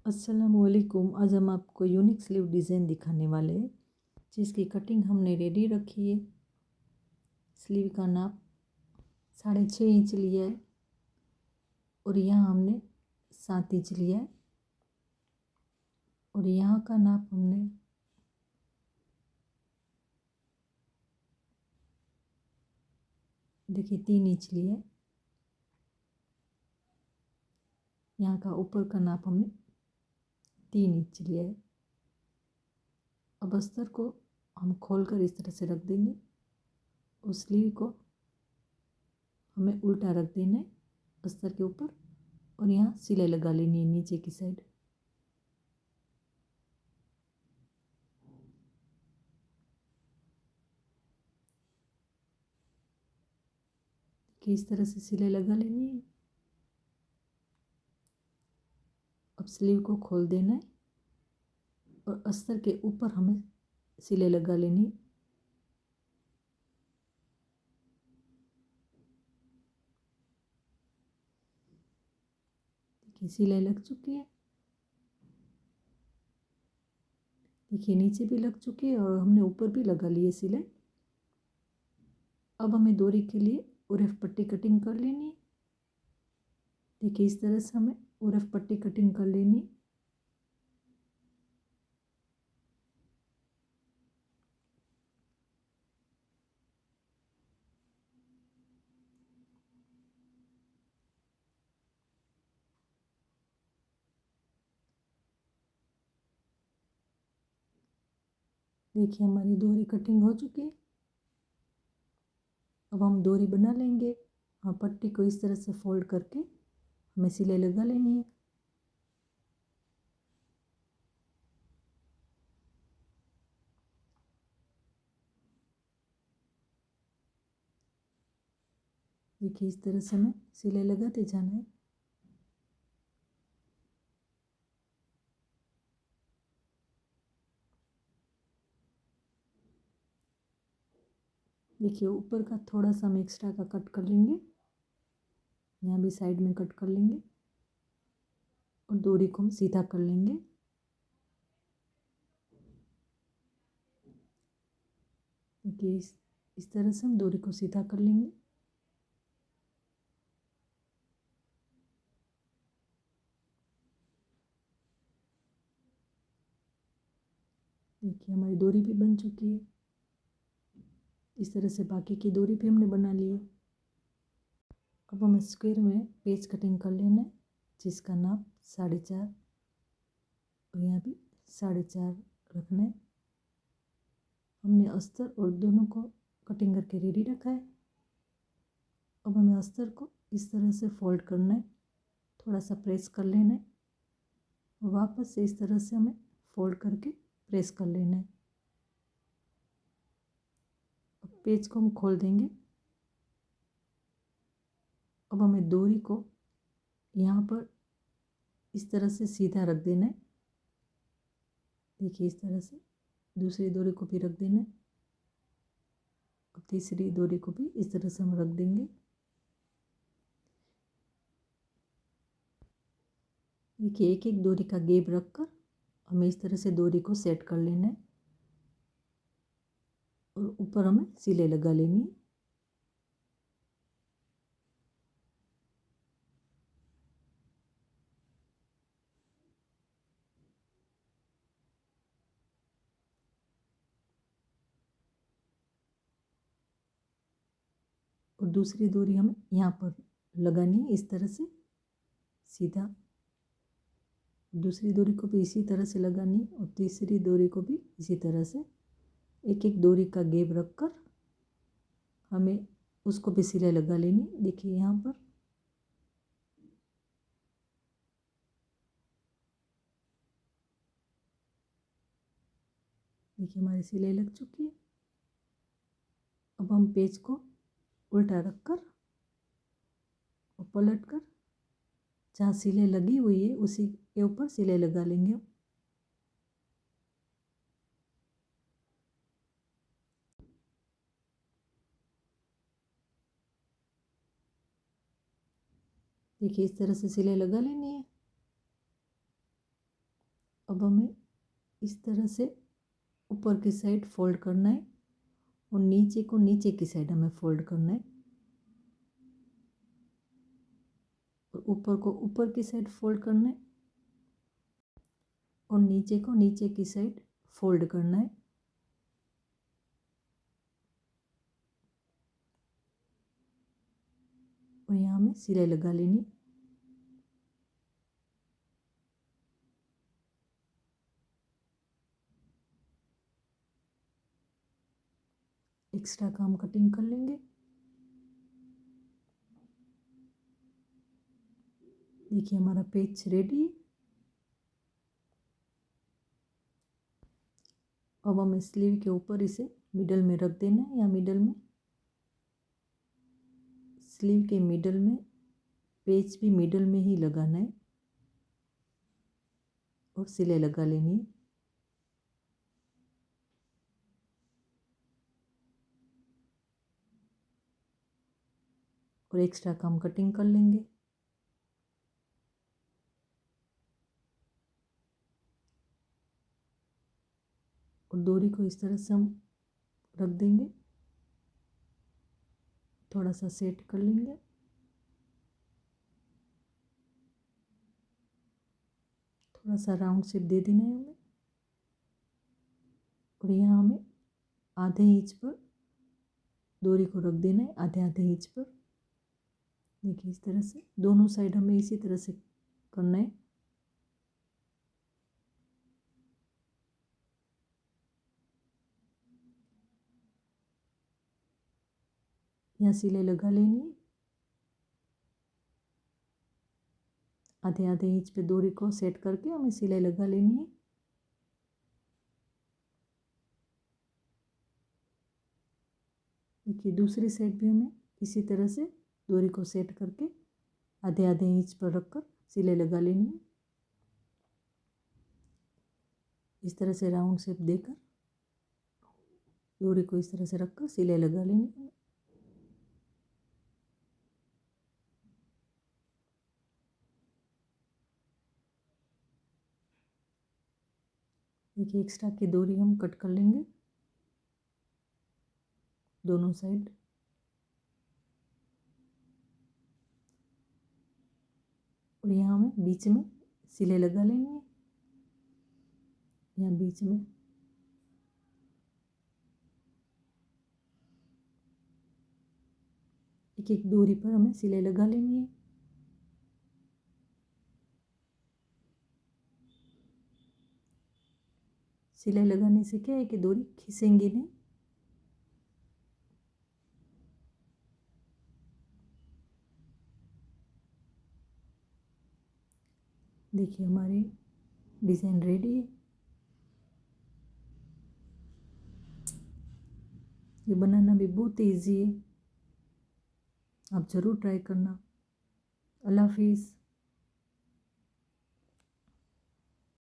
अस्सलामुअलैकुम। आज हम आपको यूनिक स्लीव डिज़ाइन दिखाने वाले हैं जिसकी कटिंग हमने रेडी रखी है। स्लीव का नाप 6.5 इंच लिया है और यहाँ हमने 7 इंच लिया है और यहाँ का नाप हमने देखिए 3 इंच लिया है। यहाँ का ऊपर का नाप हमने 3 इंच लिया है। अब अस्तर को हम खोलकर इस तरह से रख देंगे और स्लीव को हमें उल्टा रख देना है अस्तर के ऊपर और यहाँ सिलाई लगा लेनी है नीचे की साइड। कि इस तरह से सिलाई लगा लेनी है। अब स्लीव को खोल देना है और अस्तर के ऊपर हमें सिलाई लगा लेनी है। देखिए सिलाई लग चुकी है। देखिए नीचे भी लग चुकी है और हमने ऊपर भी लगा ली है सिलाई। अब हमें डोरी के लिए उरफ पट्टी कटिंग कर लेनी है। देखिए इस तरह से हमें उरफ पट्टी कटिंग कर लेनी है। देखिए हमारी डोरी कटिंग हो चुकी है। अब हम डोरी बना लेंगे। हाँ, पट्टी को इस तरह से फोल्ड करके हमें सिलाई लगा लेनी है। देखिए इस तरह से हमें सिलाई लगाते जाना है। देखिए ऊपर का थोड़ा सा हम एक्स्ट्रा का कट कर लेंगे। यहाँ भी साइड में कट कर लेंगे और डोरी को हम सीधा कर लेंगे। देखिए इस तरह से हम डोरी को सीधा कर लेंगे। देखिए हमारी डोरी भी बन चुकी है। इस तरह से बाकी की डोरी भी हमने बना ली है। अब हमें स्क्वायर में पेज कटिंग कर लेना है जिसका नाप 4.5 और यहाँ भी 4.5 रखना है। हमने अस्तर और दोनों को कटिंग करके रेडी रखा है। अब हमें अस्तर को इस तरह से फोल्ड करना है, थोड़ा सा प्रेस कर लेना है और वापस से इस तरह से हमें फोल्ड करके प्रेस कर लेना है। अब पेज को हम खोल देंगे। अब हमें डोरी को यहाँ पर इस तरह से सीधा रख देना है। देखिए इस तरह से दूसरी डोरी को भी रख देना है और तीसरी डोरी को भी इस तरह से हम रख देंगे। देखिए एक एक डोरी का गैप रखकर हमें इस तरह से डोरी को सेट कर लेना है और ऊपर हमें सिलाई लगा लेनी है। और दूसरी डोरी हमें यहाँ पर लगानी है इस तरह से सीधा। दूसरी डोरी को भी इसी तरह से लगानी है और तीसरी डोरी को भी इसी तरह से एक एक डोरी का गैप रखकर हमें उसको भी सिलाई लगा लेनी। देखिए यहाँ पर देखिए हमारी सिलाई लग चुकी है। अब हम पेज को उल्टा रखकर और पलट कर जहाँ सिलाई लगी हुई है उसी के ऊपर सिलाई लगा लेंगे। देखिए इस तरह से सिलाई लगा लेनी है। अब हमें इस तरह से ऊपर की साइड फोल्ड करना है और नीचे को नीचे की साइड हमें फोल्ड करना है और ऊपर को ऊपर की साइड फोल्ड करना है और नीचे को नीचे की साइड फोल्ड करना है। और यहाँ हमें सिलाई लगा लेनी। एक्स्ट्रा काम कटिंग कर लेंगे। देखिए हमारा पेज रेडी है। अब हमें स्लीव के ऊपर इसे मिडल में रख देना है या मिडल में, स्लीव के मिडल में, पेज भी मिडल में ही लगाना है और सिलाई लगा लेनी है। और एक्स्ट्रा काम कटिंग कर लेंगे। और डोरी को इस तरह से हम रख देंगे, थोड़ा सा सेट कर लेंगे। थोड़ा सा राउंड शेप दे देना है हमें। और यहाँ हमें आधे इंच पर डोरी को रख देना है, आधे आधे इंच पर। देखिए इस तरह से दोनों साइड हमें इसी तरह से करना है। यहाँ सिलाई लगा लेनी है। आधे आधे इंच पे डोरी को सेट करके हमें सिलाई लगा लेनी है। देखिए दूसरी साइड भी हमें इसी तरह से डोरी को सेट करके आधे आधे इंच पर रखकर सिलाई लगा लेनी है। इस तरह से राउंड शेप देकर डोरी को इस तरह से रखकर सिलाई लगा लेनी है। देखिए एक्स्ट्रा की डोरी हम कट कर लेंगे दोनों साइड। और यहाँ हमें बीच में सिलाई लगा लेनी है। यहाँ बीच में एक एक डोरी पर हमें सिलाई लगा लेनी है। सिलाई लगाने से क्या है कि डोरी खींचेंगी नहीं। देखिए हमारी डिज़ाइन रेडी है। ये बनाना भी बहुत इजी है, आप ज़रूर ट्राई करना। अल्लाह हाफिज़।